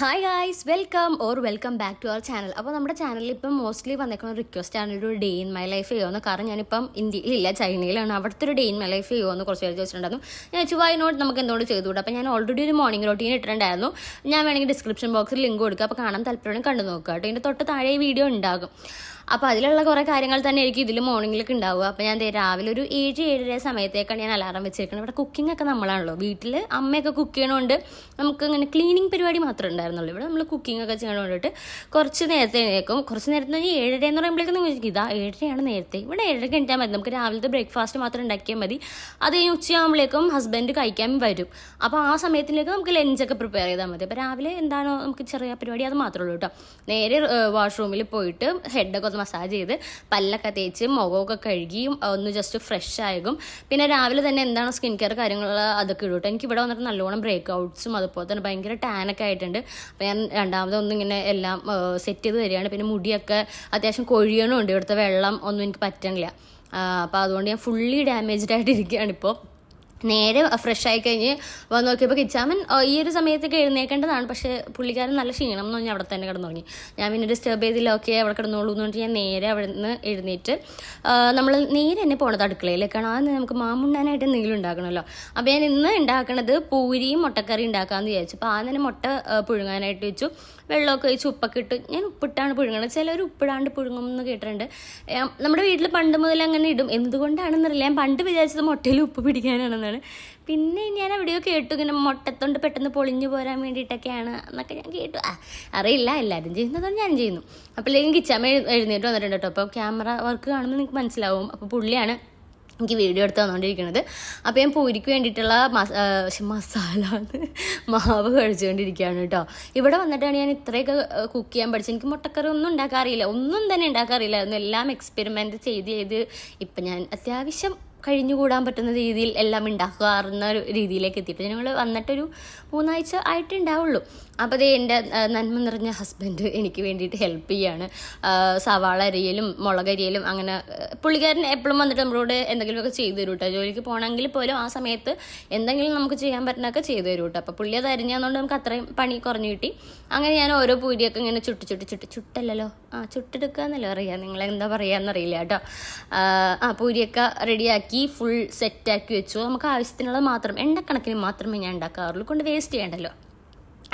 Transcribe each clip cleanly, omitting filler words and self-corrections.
Hi guys welcome back to our channel. അപ്പോൾ നമ്മുടെ ചാനലിൽ ഇപ്പം മോസ്റ്റ്ലി വന്നേക്കുന്ന റിക്വസ്റ്റ് ആണ് ഒരു ഡേ ഇൻ മൈ ലൈഫ് ചെയ്യുമെന്ന്. കാരണം ഞാനിപ്പം ഇന്ത്യയിലില്ല, ചൈനയിലാണ്. അവിടുത്തെ ഒരു ഡേ ഇൻ മൈ ലൈഫ് ചെയ്യുമെന്ന് കുറച്ച് പേര് ചോദിച്ചിട്ടുണ്ടായിരുന്നു. ഞാൻ വെച്ചു വൈ നോട്ട് നമുക്ക് എന്തുകൊണ്ട് ചെയ്തുകൂടാ. അപ്പോൾ ഞാൻ ഓൾറെഡി ഒരു മോർണിംഗ് റൊട്ടീൻ ഇട്ടിട്ടുണ്ടായിരുന്നു. ഞാൻ വേണമെങ്കിൽ ഡിസ്ക്രിപ്ഷൻ ബോക്സിൽ ലിങ്ക് കൊടുക്കുക, അപ്പോൾ കാണാൻ താല്പര്യം കണ്ടു നോക്കുക കേട്ടോ. ഇതിൻ്റെ തൊട്ട് താഴെ വീഡിയോ ഉണ്ടാകും. അപ്പോൾ അതിലുള്ള കുറേ കാര്യങ്ങൾ തന്നെ ആയിരിക്കും ഇതിൽ മോർണിംഗിലേക്ക് ഉണ്ടാവുക. അപ്പോൾ ഞാൻ രാവിലെ ഒരു 7-7:30 സമയത്തേക്കാണ് ഞാൻ അലാറം വെച്ചിരിക്കുന്നത്. ഇവിടെ കുക്കിംഗ് ഒക്കെ നമ്മളാണല്ലോ, വീട്ടിൽ അമ്മയൊക്കെ കുക്ക് ചെയ്യണോണ്ട് നമുക്ക് ഇങ്ങനെ ക്ലീനിങ് പരിപാടി മാത്രമേ ഉണ്ടായിരുന്നുള്ളൂ. ഇവിടെ നമ്മൾ കുക്കിംഗ് ഒക്കെ ചെയ്യണ കൊണ്ടിട്ട് കുറച്ച് നേരത്തെ എഴുന്നേക്കും. കുറച്ച് നേരത്തെ 7:30 എന്ന് പറയുമ്പോഴേക്കും നിങ്ങൾ ഇതാ 7:30 നേരത്തെ. ഇവിടെ 7:30 എണീറ്റാൽ മതി. നമുക്ക് രാവിലത്തെ ബ്രേക്ക്ഫാസ്റ്റ് മാത്രം ഉണ്ടാക്കിയാൽ മതി. അത് കഴിഞ്ഞ് ഉച്ചയാകുമ്പോഴേക്കും ഹസ്ബൻഡ് കഴിക്കാൻ വരും. അപ്പോൾ ആ സമയത്തിലേക്ക് നമുക്ക് ലഞ്ചൊക്കെ പ്രിപ്പയർ ചെയ്താൽ മതി. അപ്പോൾ രാവിലെ എന്താണോ നമുക്ക് ചെറിയ പരിപാടി അത് മാത്രമേ ഉള്ളൂ കേട്ടോ. നേരെ വാഷ്റൂമിൽ പോയിട്ട് ഹെഡൊക്കെ ഒന്ന് മസാജ് ചെയ്ത് പല്ലൊക്കെ തേച്ച് മുഖമൊക്കെ കഴുകി ഒന്ന് ജസ്റ്റ് ഫ്രഷ് ആകും. പിന്നെ രാവിലെ തന്നെ എന്താണ് സ്കിൻ കെയർ കാര്യങ്ങൾ അതൊക്കെ ഇടും കേട്ടോ. എനിക്ക് ഇവിടെ വന്നിട്ട് നല്ലോണം ബ്രേക്ക് ഔട്ട്സും അതുപോലെ തന്നെ ഭയങ്കര ടാനൊക്കെ ആയിട്ടുണ്ട്. അപ്പോൾ ഞാൻ രണ്ടാമതൊന്നും ഇങ്ങനെ എല്ലാം സെറ്റ് ചെയ്ത് തരികയാണ്. പിന്നെ മുടിയൊക്കെ അത്യാവശ്യം കൊഴിയണമുണ്ട്. ഇവിടുത്തെ വെള്ളം ഒന്നും എനിക്ക് പറ്റണില്ല. അപ്പോൾ അതുകൊണ്ട് ഞാൻ ഫുള്ളി ഡാമേജ്ഡ് ആയിട്ട് ഇരിക്കുകയാണ് ഇപ്പോൾ. നേരെ ഫ്രഷ് ആയി കഴിഞ്ഞ് വന്ന് നോക്കിയപ്പോൾ കിച്ചാമൻ ഈ ഒരു സമയത്തൊക്കെ എഴുന്നേക്കേണ്ടതാണ്. പക്ഷേ പുള്ളിക്കാരൻ നല്ല ക്ഷീണം എന്ന് പറഞ്ഞാൽ അവിടെ തന്നെ കിടന്നു തുടങ്ങി. ഞാൻ പിന്നെ ഡിസ്റ്റർബ് ചെയ്തില്ല, ഓക്കെ അവിടെ കിടന്നോളൂ എന്ന് പറഞ്ഞിട്ട് ഞാൻ നേരെ അവിടെ നിന്ന് എഴുന്നേറ്റ് നമ്മൾ നേരെ തന്നെ പോണത് അടുക്കളയിലേക്കാണ്. ആ നമുക്ക് മാമുണ്ണാനായിട്ട് എന്തെങ്കിലും ഉണ്ടാക്കണമല്ലോ. അപ്പോൾ ഞാൻ ഇന്ന് ഉണ്ടാക്കണത് പൂരിയും മുട്ടക്കറി ഉണ്ടാക്കാമെന്ന് വിചാരിച്ചു. അപ്പോൾ ആ തന്നെ മുട്ട പുഴുങ്ങാനായിട്ട് വെച്ചു. വെള്ളമൊക്കെ ഒഴിച്ച് ഉപ്പൊക്കെ ഇട്ട്. ഞാൻ ഉപ്പിട്ടാണ് പുഴുങ്ങണത്. ചിലർ ഉപ്പിടാണ്ട് പുഴുങ്ങും എന്ന് കേട്ടിട്ടുണ്ട്. നമ്മുടെ വീട്ടിൽ പണ്ട് മുതൽ അങ്ങനെ ഇടും. എന്തുകൊണ്ടാണെന്നറിയില്ല. ഞാൻ പണ്ട് വിചാരിച്ചത് മുട്ടയിൽ ഉപ്പ് പിടിക്കാനാണെന്നാണ്. പിന്നെ ഞാൻ എവിടെയോ കേട്ടു ഇങ്ങനെ മുട്ടത്തൊണ്ട് പെട്ടെന്ന് പൊളിഞ്ഞു പോരാൻ വേണ്ടിയിട്ടൊക്കെയാണ് എന്നൊക്കെ ഞാൻ കേട്ടു. അറിയില്ല, എല്ലാവരും ചെയ്യുന്നതാണ് ഞാനും ചെയ്യുന്നു. അപ്പോഴേക്കും കിച്ചാമ്മ എഴുന്നേറ്റ് വന്നിട്ടുണ്ട് കേട്ടോ. അപ്പോൾ ക്യാമറ വർക്ക് കാണുമ്പോൾ നിങ്ങൾക്ക് മനസ്സിലാവും. അപ്പോൾ പുള്ളിയാണ് എനിക്ക് വീഡിയോ എടുത്ത് തന്നുകൊണ്ടിരിക്കുന്നത്. അപ്പോൾ ഞാൻ പൂരിക്ക് വേണ്ടിയിട്ടുള്ള മസാല മാവ് കഴിച്ചുകൊണ്ടിരിക്കുകയാണ് കേട്ടോ. ഇവിടെ വന്നിട്ടാണ് ഞാൻ ഇത്രയൊക്കെ കുക്ക് ചെയ്യാൻ പഠിച്ചത്. എനിക്ക് മുട്ടക്കറി ഒന്നും ഉണ്ടാക്കാറിയില്ല, ഒന്നും തന്നെ ഉണ്ടാക്കാറില്ലായിരുന്നു. എല്ലാം എക്സ്പെരിമെൻറ്റ് ചെയ്ത് ഇപ്പം ഞാൻ അത്യാവശ്യം കഴിഞ്ഞുകൂടാൻ പറ്റുന്ന രീതിയിൽ എല്ലാം ഉണ്ടാക്കാറുന്ന ഒരു രീതിയിലേക്ക് എത്തിയിട്ട് ഞങ്ങൾ വന്നിട്ടൊരു 3 ആഴ്ച ആയിട്ടുണ്ടാവുള്ളൂ. അപ്പോൾ അതേ എൻ്റെ നന്മ നിറഞ്ഞ ഹസ്ബൻഡ് എനിക്ക് വേണ്ടിയിട്ട് ഹെൽപ്പ് ചെയ്യാണ്. സവാള അരിയലും മുളകരിയലും അങ്ങനെ പുള്ളിക്കാരൻ എപ്പോഴും വന്നിട്ട് നമ്മളോട് എന്തെങ്കിലുമൊക്കെ ചെയ്തു തരും കേട്ടോ. ജോലിക്ക് പോകണമെങ്കിൽ പോലും ആ സമയത്ത് എന്തെങ്കിലും നമുക്ക് ചെയ്യാൻ പറ്റുന്നതൊക്കെ ചെയ്തു തരും കേട്ടോ. അപ്പോൾ പുള്ളി അത് അരിഞ്ഞതുകൊണ്ട് നമുക്ക് അത്രയും പണി കുറഞ്ഞു കിട്ടി. അങ്ങനെ ഞാൻ ഓരോ പൂരിയൊക്കെ ഇങ്ങനെ ചുട്ടല്ലല്ലോ ചുട്ടെടുക്കുക എന്നല്ലോ അറിയാം, നിങ്ങളെന്താ പറയുകയെന്നറിയില്ല കേട്ടോ. പൂരിയൊക്കെ റെഡിയാക്കി ഫുൾ സെറ്റാക്കി വെച്ചു. നമുക്ക് ആവശ്യത്തിനുള്ളത് മാത്രം, എണ്ണക്കണക്കിന് മാത്രമേ ഞാൻ ഉണ്ടാക്കാറുള്ളൂ, കൊണ്ട് വേസ്റ്റ് ചെയ്യണ്ടല്ലോ.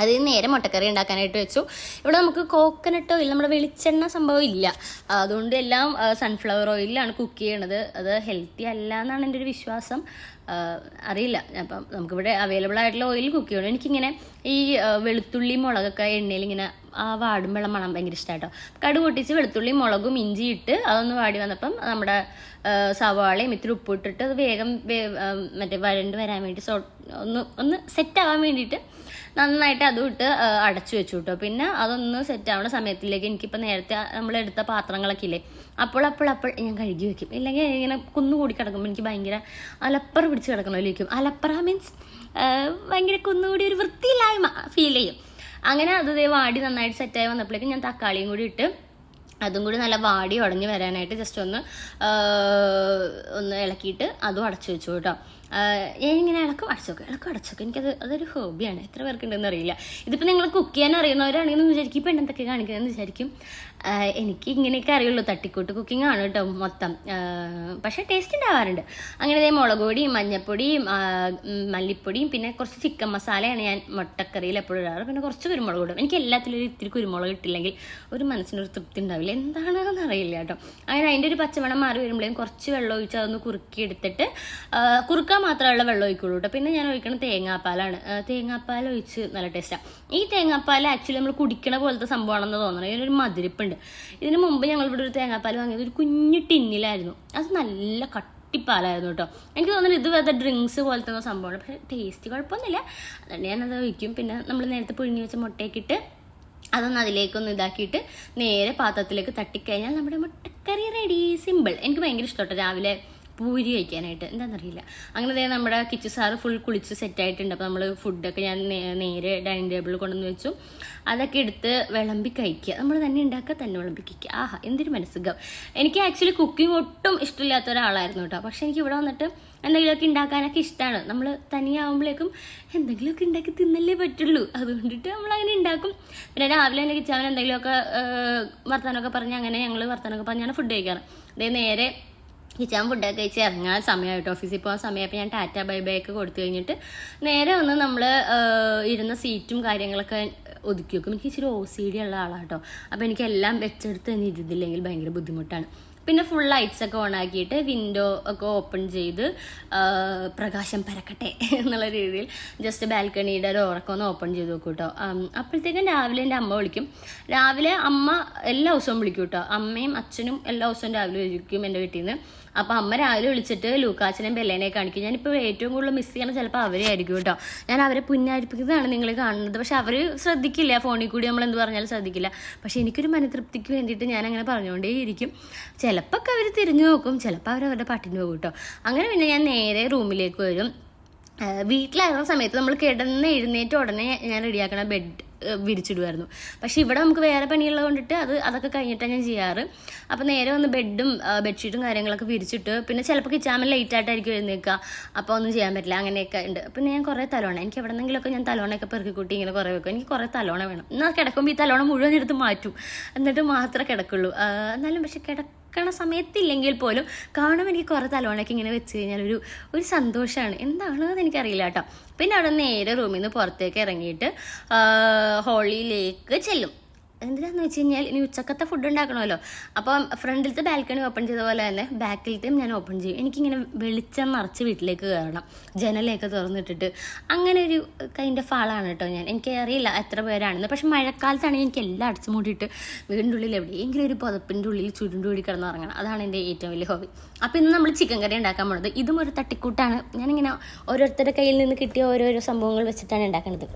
അത് നേരെ മുട്ടക്കറി ഉണ്ടാക്കാനായിട്ട് വെച്ചു. ഇവിടെ നമുക്ക് കോക്കനട്ട് ഓയിൽ, നമ്മുടെ വെളിച്ചെണ്ണ സംഭവം ഇല്ല. അതുകൊണ്ട് എല്ലാം സൺഫ്ലവർ ഓയിലാണ് കുക്ക് ചെയ്യണത്. അത് ഹെൽത്തി അല്ല എന്നാണ് എൻ്റെ ഒരു വിശ്വാസം. അറിയില്ല. അപ്പം നമുക്കിവിടെ അവൈലബിൾ ആയിട്ടുള്ള ഓയിൽ കുക്ക് ചെയ്യണം. എനിക്കിങ്ങനെ ഈ വെളുത്തുള്ളി മുളകൊക്കെ എണ്ണയിൽ ഇങ്ങനെ വാടുമ്പോഴുള്ള മണം ഭയങ്കര ഇഷ്ടമായിട്ടോ. കടുക് പൊട്ടിച്ച് വെളുത്തുള്ളി മുളകും ഇഞ്ചി ഇട്ട് അതൊന്ന് വാടി വന്നപ്പം നമ്മുടെ സവാളയും ഇത്തിരി ഉപ്പിട്ടിട്ട് അത് വേഗം മറ്റേ വരണ്ട് വരാൻ വേണ്ടി ഒന്ന് സെറ്റാവാൻ വേണ്ടിയിട്ട് നന്നായിട്ട് അതും ഇട്ട് അടച്ചു വെച്ചു കേട്ടോ. പിന്നെ അതൊന്ന് സെറ്റാവുന്ന സമയത്തിലേക്ക് എനിക്കിപ്പോൾ നേരത്തെ നമ്മളെടുത്ത പാത്രങ്ങളൊക്കെ ഇല്ലേ, അപ്പോൾ ഞാൻ കഴുകി വെക്കും. ഇല്ലെങ്കിൽ ഇങ്ങനെ കുന്നുകൂടി കിടക്കുമ്പോൾ എനിക്ക് ഭയങ്കര അലപ്പറ പിടിച്ച് കിടക്കണമല്ലിരിക്കും. അലപ്പറ മീൻസ് ഭയങ്കര കുന്നുകൂടി ഒരു വൃത്തിയില്ലായ്മ ഫീൽ ചെയ്യും. അങ്ങനെ അത് വാടി നന്നായിട്ട് സെറ്റായി വന്നപ്പോഴേക്കും ഞാൻ തക്കാളിയും കൂടി ഇട്ട് അതും കൂടി നല്ല വാടി ഉടഞ്ഞ് വരാനായിട്ട് ജസ്റ്റ് ഒന്ന് ഇളക്കിയിട്ട് അതും അടച്ചു വെച്ചു കേട്ടോ. ഞാനിങ്ങനെ ഇളക്കും അടച്ചോക്കെ അതൊരു ഹോബിയാണ്. എത്ര പേർക്കുണ്ടെന്ന് അറിയില്ല. ഇതിപ്പോൾ നിങ്ങൾ കുക്ക് ചെയ്യാൻ അറിയുന്നവരാണെങ്കിൽ വിചാരിക്കും ഇപ്പം എന്തൊക്കെ കാണിക്കുന്നതെന്ന് വിചാരിക്കും. എനിക്ക് ഇങ്ങനെയൊക്കെ അറിയുള്ളൂ. തട്ടിക്കൂട്ട് കുക്കിംഗ് ആണ് കേട്ടോ മൊത്തം. പക്ഷേ ടേസ്റ്റ് ഉണ്ടാവാറുണ്ട്. അങ്ങനെ മുളക് പൊടിയും മഞ്ഞൾപ്പൊടിയും മല്ലിപ്പൊടിയും പിന്നെ കുറച്ച് ചിക്കൻ മസാലയാണ് ഞാൻ മുട്ടക്കറിയിൽ എപ്പോഴും ഇടാറ്. പിന്നെ കുറച്ച് കുരുമുളക് ഇടും. എനിക്ക് എല്ലാത്തിലും ഇത്തിരി കുരുമുളക് ഇട്ടില്ലെങ്കിൽ ഒരു മനസ്സിനൊരു തൃപ്തി ഉണ്ടാവില്ല, എന്താണെന്ന് അറിയില്ല കേട്ടോ. അങ്ങനെ അതിൻ്റെ ഒരു പച്ചമണം മാറി വരുമ്പോഴേക്കും കുറച്ച് വെള്ളം ഒഴിച്ച് അതൊന്ന് കുറുക്കി എടുത്തിട്ട് കുറുക്കാൻ മാത്രമുള്ള വെള്ളം ഒഴിക്കുള്ളൂ കേട്ടോ. പിന്നെ ഞാൻ ഒഴിക്കണം തേങ്ങാപ്പാലാണ്. തേങ്ങാപ്പാൽ ഒഴിച്ച് നല്ല ടേസ്റ്റാണ്. ഈ തേങ്ങാപ്പാൽ ആക്ച്വലി നമ്മൾ കുടിക്കണ പോലത്തെ സംഭവമാണെന്ന് തോന്നണം. ഇതിനൊരു മധുരിപ്പുണ്ട്. ഇതിന് മുമ്പ് ഞങ്ങൾ ഇവിടെ ഒരു തേങ്ങാപ്പാൽ വാങ്ങിയത് ഒരു കുഞ്ഞു ടിന്നിലായിരുന്നു. അത് നല്ല കട്ടിപ്പാലായിരുന്നു കേട്ടോ. എനിക്ക് തോന്നുന്നു ഇത് വേറെ ഡ്രിങ്ക്സ് പോലത്തെ സംഭവമാണ്. പക്ഷേ ടേസ്റ്റ് കുഴപ്പമൊന്നുമില്ല. അതുകൊണ്ട് ഞാനത് ഒഴിക്കും. പിന്നെ നമ്മൾ നേരത്തെ പുഴുങ്ങി വെച്ച മുട്ടയൊക്കെ ഇട്ട് അതൊന്ന് അതിലേക്കൊന്ന് ഇതാക്കിയിട്ട് നേരെ പാത്രത്തിലേക്ക് തട്ടിക്കഴിഞ്ഞാൽ നമ്മുടെ മുട്ടക്കറി റെഡി. സിമ്പിൾ. എനിക്ക് ഭയങ്കര ഇഷ്ടമാണ് രാവിലെ പൂരി കഴിക്കാനായിട്ട്, എന്താണെന്നറിയില്ല. അങ്ങനെ നമ്മുടെ കിച്ചു സാറ് ഫുൾ കുളിച്ച് സെറ്റായിട്ടുണ്ട്. അപ്പോൾ നമ്മൾ ഫുഡൊക്കെ ഞാൻ നേരെ ഡൈനിങ് ടേബിളിൽ കൊണ്ടുവന്ന് വെച്ചു. അതൊക്കെ എടുത്ത് വിളമ്പി കഴിക്കുക. നമ്മൾ തന്നെ ഉണ്ടാക്കുക, തന്നെ വിളമ്പി കഴിക്കുക. ആഹാ, എന്തൊരു മനസ്സുഖം. എനിക്ക് ആക്ച്വലി കുക്കിംഗ് ഒട്ടും ഇഷ്ടമില്ലാത്ത ഒരാളായിരുന്നു കേട്ടോ. പക്ഷെ എനിക്ക് ഇവിടെ വന്നിട്ട് എന്തെങ്കിലുമൊക്കെ ഉണ്ടാക്കാനൊക്കെ ഇഷ്ടമാണ്. നമ്മൾ തനിയാവുമ്പോഴേക്കും എന്തെങ്കിലുമൊക്കെ ഉണ്ടാക്കി തിന്നല്ലേ പറ്റുള്ളൂ. അതുകൊണ്ടിട്ട് നമ്മളങ്ങനെ ഉണ്ടാക്കും. പിന്നെ രാവിലെ തന്നെ കിച്ചാവൻ എന്തെങ്കിലുമൊക്കെ വർത്താനമൊക്കെ പറഞ്ഞ് അങ്ങനെ ഞങ്ങൾ വർത്താനമൊക്കെ പറഞ്ഞാണ് ഫുഡ് കഴിക്കാറ്. അതേ നേരെ കിച്ചാൻ ഫുഡൊക്കെ കഴിച്ച് ഇറങ്ങാൻ സമയമായിട്ട് ഓഫീസിൽ പോകാൻ സമയമായപ്പോൾ ഞാൻ ടാറ്റ ബൈ ബൈ ഒക്കെ കൊടുത്തു കഴിഞ്ഞിട്ട് നേരെ വന്ന് നമ്മൾ ഇരുന്ന സീറ്റും കാര്യങ്ങളൊക്കെ ഒതുക്കി വെക്കും. എനിക്ക് ഇച്ചിരി OCD ഉള്ള ആളാണ് കേട്ടോ. അപ്പോൾ എനിക്ക് എല്ലാം വെച്ചെടുത്ത് തന്നെ ഇരുന്നില്ലെങ്കിൽ ഭയങ്കര ബുദ്ധിമുട്ടാണ്. പിന്നെ ഫുൾ ലൈറ്റ്സ് ഒക്കെ ഓൺ ആക്കിയിട്ട് വിൻഡോ ഒക്കെ ഓപ്പൺ ചെയ്ത് പ്രകാശം പരക്കട്ടെ എന്നുള്ള രീതിയിൽ ജസ്റ്റ് ബാൽക്കണിയുടെ ഡോറൊക്കെ ഒന്ന് ഓപ്പൺ ചെയ്ത് നോക്കും കേട്ടോ. അപ്പോഴത്തേക്കും രാവിലെ എൻ്റെ അമ്മ വിളിക്കും. രാവിലെ അമ്മ എല്ലാ ദിവസവും വിളിക്കും കേട്ടോ. അമ്മയും അച്ഛനും എല്ലാ ദിവസവും രാവിലെ വിളിക്കും എൻ്റെ വീട്ടിൽ നിന്ന്. അപ്പോൾ അമ്മ രാവിലെ വിളിച്ചിട്ട് ലൂക്കാച്ചനെയും ബെല്ലേനെ കാണിക്കും. ഞാനിപ്പോൾ ഏറ്റവും കൂടുതൽ മിസ് ചെയ്യണം ചിലപ്പോൾ അവരെ ആയിരിക്കും കേട്ടോ. ഞാൻ അവരെ പുന്നാരിപ്പിക്കുന്നതാണ് നിങ്ങൾ കാണുന്നത്. പക്ഷെ അവർ ശ്രദ്ധിക്കില്ല, ഫോണിൽ കൂടി നമ്മൾ എന്ത് പറഞ്ഞാലും ശ്രദ്ധിക്കില്ല. പക്ഷെ എനിക്കൊരു മനതൃപ്തിക്ക് വേണ്ടിയിട്ട് ഞാൻ അങ്ങനെ പറഞ്ഞുകൊണ്ടേയിരിക്കും. ചിലപ്പോൾ ഒക്കെ അവർ തിരിഞ്ഞു നോക്കും, ചിലപ്പോൾ അവരവരുടെ പാട്ടിന് പോകും കേട്ടോ. അങ്ങനെ പിന്നെ ഞാൻ നേരെ റൂമിലേക്ക് വരും. വീട്ടിലായിരുന്ന സമയത്ത് നമ്മൾ കിടന്ന് എഴുന്നേറ്റ് ഉടനെ ഞാൻ റെഡിയാക്കണ ബെഡ് വിരിച്ചിടുമായിരുന്നു. പക്ഷെ ഇവിടെ നമുക്ക് വേറെ പണിയുള്ളത് കൊണ്ടിട്ട് അതൊക്കെ കഴിഞ്ഞിട്ടാണ് ഞാൻ ചെയ്യാറ്. അപ്പോൾ നേരെ വന്ന് ബെഡും ബെഡ്ഷീറ്റും കാര്യങ്ങളൊക്കെ വിരിച്ചിട്ട് പിന്നെ ചിലപ്പോൾ കിച്ചാമൻ ലേറ്റായിട്ടായിരിക്കും എഴുന്നേൽക്കുക. അപ്പോൾ ഒന്നും ചെയ്യാൻ പറ്റില്ല, അങ്ങനെയൊക്കെ ഉണ്ട്. പിന്നെ ഞാൻ കുറേ തലോണ, എനിക്ക് എവിടെ നിന്നെങ്കിലുമൊക്കെ ഞാൻ തലോണയൊക്കെ പെറുക്കിക്കൂട്ടി ഇങ്ങനെ കുറേ വെക്കും. എനിക്ക് കുറേ തലോണ വേണം. എന്നാൽ കിടക്കുമ്പോൾ ഈ തലോണ മുഴുവൻ എടുത്ത് മാറ്റും, എന്നിട്ട് മാത്രമേ കിടക്കുള്ളൂ. എന്നാലും പക്ഷെ കിടക്കണ സമയത്തില്ലെങ്കിൽ പോലും കാണുമ്പോൾ എനിക്ക് കുറേ തലോണയൊക്കെ ഇങ്ങനെ വെച്ച് കഴിഞ്ഞാൽ ഒരു സന്തോഷമാണ്. എന്താണെന്ന് എനിക്കറിയില്ല കേട്ടോ. പിന്നെ അവിടെ നേരെ റൂമിൽ നിന്ന് പുറത്തേക്ക് ഇറങ്ങിയിട്ട് ഹോളിലേക്ക് ചെല്ലും. എന്തിനാന്ന് വെച്ച് കഴിഞ്ഞാൽ ഇനി ഉച്ചക്കത്തെ ഫുഡ് ഉണ്ടാക്കണമല്ലോ. അപ്പം ഫ്രണ്ടിലത്തെ ബാൽക്കണി ഓപ്പൺ ചെയ്ത പോലെ തന്നെ ബാക്കിലത്തെയും ഞാൻ ഓപ്പൺ ചെയ്യും. എനിക്കിങ്ങനെ വെളിച്ചം നിറച്ച് വീട്ടിലേക്ക് കയറണം, ജനലൊക്കെ തുറന്നിട്ടിട്ട്. അങ്ങനെ ഒരു കൈൻഡ് ഓഫ് ആളാണ് കേട്ടോ ഞാൻ. എനിക്ക് അറിയില്ല എത്ര പേരാണെന്ന്. പക്ഷെ മഴക്കാലത്താണെങ്കിൽ എനിക്ക് എല്ലാം അടച്ചു മൂടിയിട്ട് വീടിൻ്റെ ഉള്ളിൽ എവിടെയെങ്കിലും ഒരു പുതപ്പിൻ്റെ ഉള്ളിൽ ചുരുണ്ടുകൂടി കിടന്നുറങ്ങണം. അതാണ് എൻ്റെ ഏറ്റവും വലിയ ഹോബി. അപ്പോൾ ഇന്ന് നമ്മൾ ചിക്കൻ കറി ഉണ്ടാക്കാൻ പോണത്. ഇതും ഒരു തട്ടിക്കൂട്ടാണ്. ഞാനിങ്ങനെ ഓരോരുത്തരുടെ കയ്യിൽ നിന്ന് കിട്ടിയ ഓരോരോ സംഭവങ്ങൾ വെച്ചിട്ടാണ് ഉണ്ടാക്കുന്നത്.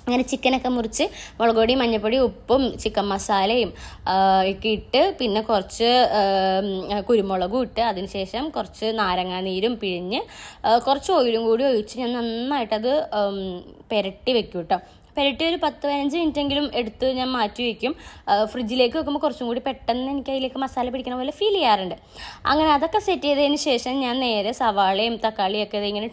അങ്ങനെ ചിക്കനൊക്കെ മുറിച്ച് മുളക് പൊടി, മഞ്ഞൾപ്പൊടി, ഉപ്പും ചിക്കൻ മസാലയും ഒക്കെ ഇട്ട് പിന്നെ കുറച്ച് കുരുമുളകും ഇട്ട് അതിനുശേഷം കുറച്ച് നാരങ്ങാനീരും പിഴിഞ്ഞ് കുറച്ച് ഓയിലും കൂടി ഒഴിച്ച് ഞാൻ നന്നായിട്ടത് പുരട്ടി വെക്കും കേട്ടോ. പുരട്ടി ഒരു 10-15 മിനിറ്റെങ്കിലും എടുത്ത് ഞാൻ മാറ്റി വയ്ക്കും. ഫ്രിഡ്ജിലേക്ക് വെക്കുമ്പോൾ കുറച്ചും കൂടി പെട്ടെന്ന് എനിക്ക് അതിലേക്ക് മസാല പിടിക്കണ പോലെ ഫീൽ ചെയ്യാറുണ്ട്. അങ്ങനെ അതൊക്കെ സെറ്റ് ചെയ്തതിന് ശേഷം ഞാൻ നേരെ സവാളയും തക്കാളിയൊക്കെ ഇങ്ങനെ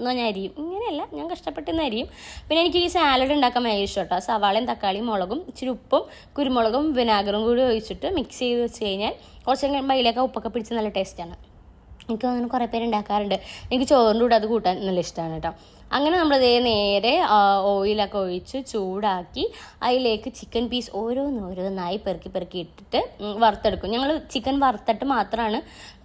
ഞാൻ അരിയും. ഇങ്ങനെയല്ല, ഞാൻ കഷ്ടപ്പെട്ടെന്ന് അരിയും. പിന്നെ എനിക്ക് ഈ സാലഡ് ഉണ്ടാക്കാൻ ഭയങ്കര ഇഷ്ടം കേട്ടോ. സവാളയും തക്കാളിയും മുളകും ഇച്ചിരി ഉപ്പും കുരുമുളകും വിനാഗറും കൂടി ഒഴിച്ചിട്ട് മിക്സ് ചെയ്ത് വെച്ച് കഴിഞ്ഞാൽ കുറച്ച് കഴിയുമ്പോൾ അതിലേക്ക് ഉപ്പൊക്കെ പിടിച്ച് നല്ല ടേസ്റ്റാണ്. എനിക്ക് അങ്ങനെ കുറേ പേര് ഉണ്ടാക്കാറുണ്ട്. എനിക്ക് ചോറിൻ്റെ കൂടെ അത് കൂട്ടാൻ നല്ല ഇഷ്ടമാണ് കേട്ടോ. അങ്ങനെ നമ്മളതേ നേരെ ഓയിലൊക്കെ ഒഴിച്ച് ചൂടാക്കി അതിലേക്ക് ചിക്കൻ പീസ് ഓരോന്നായി പെറുക്കി ഇട്ടിട്ട് വറുത്തെടുക്കും. ഞങ്ങൾ ചിക്കൻ വറുത്തിട്ട് മാത്രമാണ്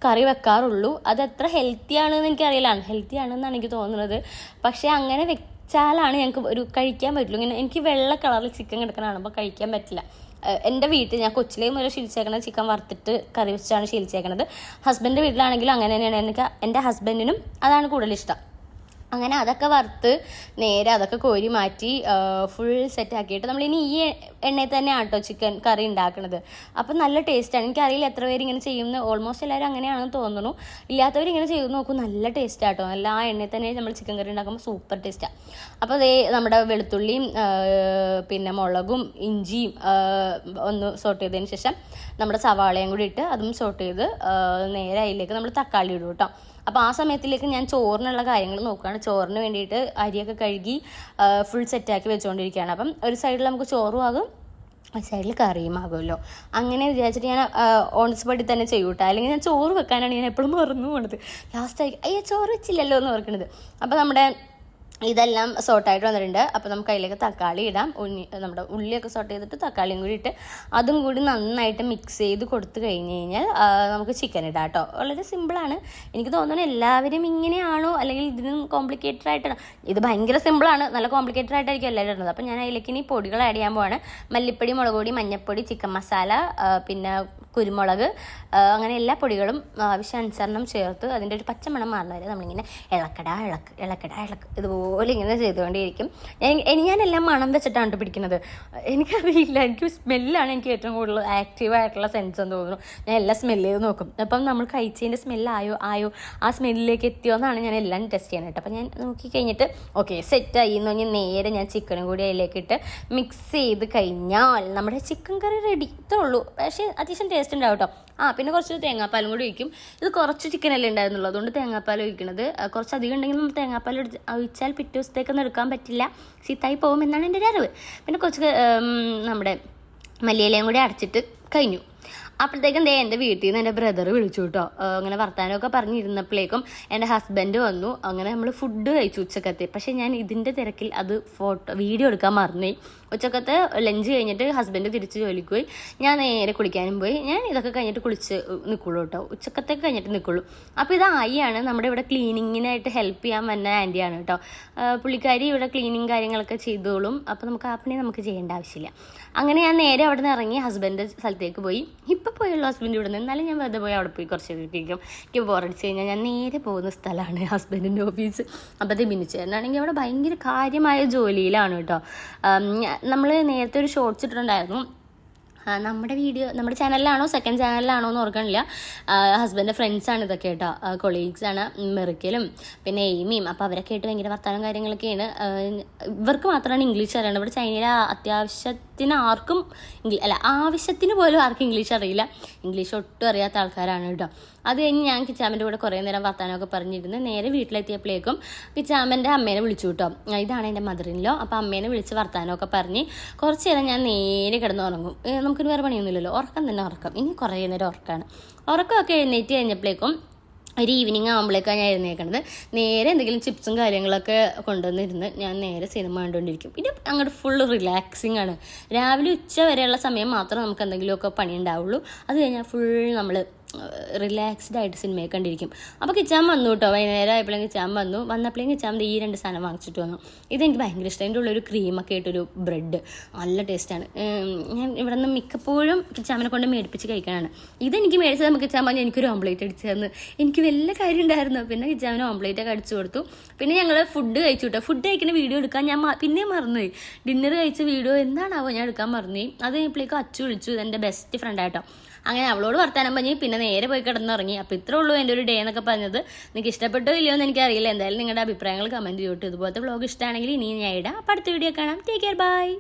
കറി വെക്കാറുള്ളൂ. അത് എത്ര ഹെൽത്തി ആണെന്ന് എനിക്കറിയില്ല, അൺഹെൽത്തി ആണെന്നാണ് എനിക്ക് തോന്നുന്നത്. പക്ഷേ അങ്ങനെ വെച്ചാലാണ് ഞങ്ങൾക്ക് കഴിക്കാൻ പറ്റുള്ളൂ. ഇങ്ങനെ എനിക്ക് വെള്ള കളറിൽ ചിക്കൻ കിടക്കണ കാണുമ്പോൾ കഴിക്കാൻ പറ്റില്ല. എൻ്റെ വീട്ടിൽ ഞാൻ കൊച്ചിലേ മുതൽ ശീലിച്ചേക്കണത് ചിക്കൻ വറുത്തിട്ട് കറി വെച്ചാണ് ശീലിച്ചേക്കണത്. ഹസ്ബൻഡിൻ്റെ വീട്ടിലാണെങ്കിലും അങ്ങനെ തന്നെയാണ്. എൻ്റെ ഹസ്ബൻഡിനും അതാണ് കൂടുതൽ ഇഷ്ടം. അങ്ങനെ അതൊക്കെ വറുത്ത് നേരെ അതൊക്കെ കോരി മാറ്റി ഫുൾ സെറ്റാക്കിയിട്ട് നമ്മളിനി ഈ എണ്ണയിൽ തന്നെയാണ് കേട്ടോ ചിക്കൻ കറി ഉണ്ടാക്കുന്നത്. അപ്പം നല്ല ടേസ്റ്റാണ്. എനിക്കറിയില്ല എത്ര പേര് ഇങ്ങനെ ചെയ്യുമെന്ന്. ഓൾമോസ്റ്റ് എല്ലാവരും അങ്ങനെയാണെന്ന് തോന്നുന്നു. ഇല്ലാത്തവരിങ്ങനെ ചെയ്ത് നോക്കും, നല്ല ടേസ്റ്റാണ് കേട്ടോ. എല്ലാ എണ്ണയിൽ തന്നെ നമ്മൾ ചിക്കൻ കറി ഉണ്ടാക്കുമ്പോൾ സൂപ്പർ ടേസ്റ്റാണ്. അപ്പോൾ അതേ നമ്മുടെ വെളുത്തുള്ളിയും പിന്നെ മുളകും ഇഞ്ചിയും ഒന്ന് സോട്ട് ചെയ്തതിന് ശേഷം നമ്മുടെ സവാളയും കൂടി ഇട്ട് അതും സോട്ട് ചെയ്ത് നേരെ അതിലേക്ക് നമ്മൾ തക്കാളി ഇടും കേട്ടോ. അപ്പോൾ ആ സമയത്തിലേക്ക് ഞാൻ ചോറിനുള്ള കാര്യങ്ങൾ നോക്കുകയാണ്. ചോറിന് വേണ്ടിയിട്ട് അരിയൊക്കെ കഴുകി ഫുൾ സെറ്റാക്കി വെച്ചുകൊണ്ടിരിക്കുകയാണ്. അപ്പം ഒരു സൈഡിൽ നമുക്ക് ചോറും ആകും, ഒരു സൈഡിൽ കറിയും ആകുമല്ലോ. അങ്ങനെ വിചാരിച്ചിട്ട് ഞാൻ ഓൺ സ്പോട്ടിൽ തന്നെ ചെയ്യൂട്ടോ. അല്ലെങ്കിൽ ഞാൻ ചോറ് വെക്കാനാണ് ഞാൻ എപ്പോഴും മറന്നു പോണത്. ലാസ്റ്റായി അയ്യോ ചോറ് വെച്ചില്ലല്ലോ എന്ന് ഓർക്കണത്. അപ്പോൾ നമ്മുടെ ഇതെല്ലാം സോട്ടായിട്ട് വന്നിട്ടുണ്ട്. അപ്പോൾ നമുക്ക് അതിലേക്ക് തക്കാളി ഇടാം. നമ്മുടെ ഉള്ളിയൊക്കെ സോട്ട് ചെയ്തിട്ട് തക്കാളിയും കൂടി ഇട്ട് അതും കൂടി നന്നായിട്ട് മിക്സ് ചെയ്ത് കൊടുത്തു കഴിഞ്ഞ് കഴിഞ്ഞാൽ നമുക്ക് ചിക്കൻ ഇടാം കേട്ടോ. വളരെ സിമ്പിളാണ്. എനിക്ക് തോന്നുന്നു എല്ലാവരും ഇങ്ങനെയാണോ അല്ലെങ്കിൽ ഇതിനും കോംപ്ലിക്കേറ്റഡ് ആയിട്ടാണ്. ഇത് ഭയങ്കര സിമ്പിളാണ്, നല്ല കോംപ്ലിക്കേറ്റഡ് ആയിട്ടായിരിക്കും എല്ലാവരും ഇടുന്നത്. അപ്പോൾ ഞാൻ അതിലേക്ക് ഇനി പൊടികൾ ആഡ് ചെയ്യാൻ പോവാണ്. മല്ലിപ്പൊടി, മുളക് പൊടി, മഞ്ഞൾപ്പൊടി, ചിക്കൻ മസാല, പിന്നെ കുരുമുളക്, അങ്ങനെ എല്ലാ പൊടികളും ആവശ്യാനുസരണം ചേർത്ത് അതിൻ്റെ ഒരു പച്ചമണം മാറുന്ന വരെ നമ്മളിങ്ങനെ ഇളക്ക് ഇതുപോലെ ഇങ്ങനെ ചെയ്തുകൊണ്ടേയിരിക്കും. ഞാനെല്ലാം മണം വെച്ചിട്ടാണ് പിടിക്കുന്നത്. എനിക്കറിയില്ല, എനിക്ക് സ്മെല്ലാണ് എനിക്ക് ഏറ്റവും കൂടുതൽ ആക്റ്റീവായിട്ടുള്ള സെൻസ് എന്ന് തോന്നുന്നു. ഞാൻ എല്ലാം സ്മെല്ല് ചെയ്ത് നോക്കും. അപ്പം നമ്മൾ കഴിച്ചതിൻ്റെ സ്മെല്ലായോ ആ സ്മെല്ലിലേക്ക് എത്തിയോ എന്നാണ് ഞാൻ എല്ലാം ടെസ്റ്റ് ചെയ്യാനായിട്ട്. അപ്പം ഞാൻ നോക്കി കഴിഞ്ഞിട്ട് ഓക്കെ സെറ്റായി എന്ന് പറഞ്ഞാൽ നേരെ ഞാൻ ചിക്കനും കൂടി അതിലേക്കിട്ട് മിക്സ് ചെയ്ത് കഴിഞ്ഞാൽ നമ്മുടെ ചിക്കൻ കറി റെഡി. ഇത്രേ ഉള്ളൂ. പക്ഷേ അത്യാവശ്യം ടേസ്റ്റ് ഉണ്ടാവും കേട്ടോ. പിന്നെ കുറച്ച് തേങ്ങാപ്പാലും കൂടി ഒഴിക്കും. ഇത് കുറച്ച് ചിക്കനല്ലേ ഉണ്ടായിരുന്നുള്ളൂ, അതുകൊണ്ട് തേങ്ങാപ്പാൽ ഒഴിക്കണത്. കുറച്ച് അധികം ഉണ്ടെങ്കിൽ നമ്മൾ തേങ്ങാപ്പാൽ ഒഴിച്ചാൽ പിറ്റേ ദിവസത്തേക്കൊന്നും എടുക്കാൻ പറ്റില്ല, ചീത്തായി പോകും എന്നാണ് എൻ്റെ ഒരു അറിവ്. പിന്നെ കുറച്ച് നമ്മുടെ മല്ലിയിലയും കൂടി അടച്ചിട്ട് കഴിഞ്ഞു. അപ്പോഴത്തേക്കും എൻ്റെ വീട്ടിൽ നിന്ന് എൻ്റെ ബ്രദർ വിളിച്ചു കേട്ടോ. അങ്ങനെ വർത്താനമൊക്കെ പറഞ്ഞിരുന്നപ്പോഴേക്കും എൻ്റെ ഹസ്ബൻഡ് വന്നു. അങ്ങനെ നമ്മൾ ഫുഡ് കഴിച്ചു ഉച്ചക്കത്തെ. പക്ഷേ ഞാൻ ഇതിൻ്റെ തിരക്കിൽ അത് വീഡിയോ എടുക്കാൻ മറന്നുപോയി. ഉച്ചക്കത്തെ ലഞ്ച് കഴിഞ്ഞിട്ട് ഹസ്ബൻഡ് തിരിച്ച് ജോലിക്ക് പോയി, ഞാൻ നേരെ കുളിക്കാനും പോയി. ഞാൻ ഇതൊക്കെ കഴിഞ്ഞിട്ട് കുളിച്ച് നിൽക്കുള്ളൂ കേട്ടോ, ഉച്ചക്കത്തേക്ക് കഴിഞ്ഞിട്ട് നിൽക്കുള്ളൂ. അപ്പോൾ ഇത് ആയിയാണ് നമ്മുടെ ഇവിടെ ക്ലീനിങ്ങിനായിട്ട് ഹെൽപ്പ് ചെയ്യാൻ വന്ന ആൻറ്റിയാണ് കേട്ടോ. പുള്ളിക്കാരി ഇവിടെ ക്ലീനിങ് കാര്യങ്ങളൊക്കെ ചെയ്തോളും. അപ്പോൾ നമുക്ക് ആ പണി നമുക്ക് ചെയ്യേണ്ട ആവശ്യമില്ല. അങ്ങനെ ഞാൻ നേരെ അവിടെ നിന്ന് ഇറങ്ങി ഹസ്ബൻഡ് സ്ഥലത്തേക്ക് പോയി. ഇപ്പോൾ പോയുള്ള ഹസ്ബൻഡ് ഇവിടെ നിന്ന്, എന്നാലും ഞാൻ വെറുതെ പോയി അവിടെ പോയി കുറച്ച് കഴിക്കും. എനിക്ക് ബോറടിച്ച് കഴിഞ്ഞാൽ ഞാൻ നേരെ പോകുന്ന സ്ഥലമാണ് ഹസ്ബൻഡിൻ്റെ ഓഫീസ്. അപ്പോഴത്തെ ബിനിച്ചേട്ടനാണെങ്കിൽ അവിടെ ഭയങ്കര കാര്യമായ ജോലിയിലാണ് കേട്ടോ. നമ്മൾ നേരത്തെ ഒരു ഷോർട്സ് ഇട്ടിട്ടുണ്ടായിരുന്നു. നമ്മുടെ ചാനലിലാണോ സെക്കൻഡ് ചാനലിലാണോ എന്ന് ഓർക്കണില്ല. ഹസ്ബൻഡിൻ്റെ ഫ്രണ്ട്സാണ് ഇതൊക്കെ കേട്ടോ, കൊളീഗ്സാണ്, മെറിക്കലും പിന്നെ എയ്മിയും. അപ്പോൾ അവരൊക്കെ ആയിട്ട് ഭയങ്കര വർത്താനം കാര്യങ്ങളൊക്കെയാണ്. ഇവർക്ക് മാത്രമാണ് ഇംഗ്ലീഷ് അറിയണം. ഇവിടെ ചൈനയിലെ അത്യാവശ്യത്തിന് ആവശ്യത്തിന് പോലും ആർക്കും ഇംഗ്ലീഷ് അറിയില്ല. ഇംഗ്ലീഷ് ഒട്ടും അറിയാത്ത ആൾക്കാരാണ് കേട്ടോ. അത് കഴിഞ്ഞ് ഞാൻ കിച്ചാമ്മൻ്റെ കൂടെ കുറേ നേരം വർത്താനമൊക്കെ പറഞ്ഞിരുന്ന് നേരെ വീട്ടിലെത്തിയപ്പോഴേക്കും കിച്ചാമ്മൻ്റെ അമ്മേനെ വിളിച്ചു കേട്ടോ. ഇതാണ് എൻ്റെ മദറിൻലോ. അപ്പോൾ അമ്മേനെ വിളിച്ച് വർത്താനമൊക്കെ പറഞ്ഞ് കുറച്ച് നേരം ഞാൻ നേരെ കിടന്നുറങ്ങും. നമുക്കൊരു വേറെ പണിയൊന്നുമില്ലല്ലോ, ഉറക്കം തന്നെ ഉറക്കം. ഇനി കുറേ നേരം ഉറക്കമാണ്. ഉറക്കമൊക്കെ എഴുന്നേറ്റ് കഴിഞ്ഞപ്പോഴേക്കും ഒരു ഈവനിങ് ആകുമ്പോഴേക്കാണ് ഞാൻ എഴുന്നേൽക്കുന്നത്. നേരെ എന്തെങ്കിലും ചിപ്സും കാര്യങ്ങളൊക്കെ കൊണ്ടുവന്നിരുന്ന് ഞാൻ നേരെ സിനിമ കണ്ടുകൊണ്ടിരിക്കും. പിന്നെ അങ്ങോട്ട് ഫുള്ള് റിലാക്സിങ് ആണ്. രാവിലെ ഉച്ച വരെയുള്ള സമയം മാത്രമേ നമുക്ക് എന്തെങ്കിലുമൊക്കെ പണി ഉണ്ടാവുള്ളൂ. അത് കഴിഞ്ഞാൽ ഫുൾ നമ്മൾ റിലാക്സ്ഡ് ആയിട്ട് സിനിമയെ കണ്ടിരിക്കും. അപ്പോൾ കിച്ചാൻ വന്നു കേട്ടോ. വൈകുന്നേരം ആയപ്പോഴും കിച്ചാൻ വന്നപ്പോഴേക്കും കിച്ചാൻ ഈ 2 സാധനം വാങ്ങിച്ചിട്ട് വന്നു. ഇതെനിക്ക് ഭയങ്കര ഇഷ്ടം. അതിൻ്റെ ഉള്ളൊരു ക്രീമൊക്കെ ആയിട്ടൊരു ബ്രെഡ് നല്ല ടേസ്റ്റാണ്. ഞാൻ ഇവിടെ നിന്ന് മിക്കപ്പോഴും കിച്ചാമ്മനെ കൊണ്ട് മേടിപ്പിച്ച് കഴിക്കാനാണ്. ഇതെനിക്ക് മേടിച്ചത് നമുക്ക് കിച്ചാൻ പറഞ്ഞാൽ എനിക്കൊരു ഓംപ്ലേറ്റ് അടിച്ചു തന്നു. എനിക്ക് വല്ല കാര്യം ഉണ്ടായിരുന്നു. പിന്നെ കിച്ചാമ്മന് ഓംപ്ലേറ്റൊക്കെ അടിച്ചു കൊടുത്തു. പിന്നെ ഞങ്ങൾ ഫുഡ് കഴിച്ചു കേട്ടോ. ഫുഡ് കഴിക്കുന്ന വീഡിയോ എടുക്കാൻ ഞാൻ പിന്നെ മറന്നുപോയി. ഡിന്നർ കഴിച്ച വീഡിയോ എന്താണാവോ ഞാൻ എടുക്കാൻ മറന്നുപോയി. അത് കഴിഞ്ഞപ്പോഴേക്കും അച്ചു വിളിച്ചു. ഇതെൻ്റെ ബെസ്റ്റ് ഫ്രണ്ടായിട്ടോ. അങ്ങനെ അവളോട് വർത്താനം പറഞ്ഞ് പിന്നെ നേരെ പോയി കിടന്നുറങ്ങി. അപ്പോൾ ഇത്രേ ഉള്ളൂ എൻ്റെ ഒരു ഡേ എന്നൊക്കെ പറഞ്ഞത്. നിങ്ങൾക്ക് ഇഷ്ടപ്പെട്ടോ ഇല്ലയോ എന്ന് എനിക്കറിയില്ല. എന്തായാലും നിങ്ങളുടെ അഭിപ്രായങ്ങൾ കമൻറ്റ് ചെയ്തിട്ട് ഇതുപോലത്തെ വ്ളോഗ് ഇഷ്ടമാണെങ്കിൽ ഇനി ഞാൻ ഇടാം. അപ്പോൾ അടുത്ത വീഡിയോ കാണാം. Take care, by.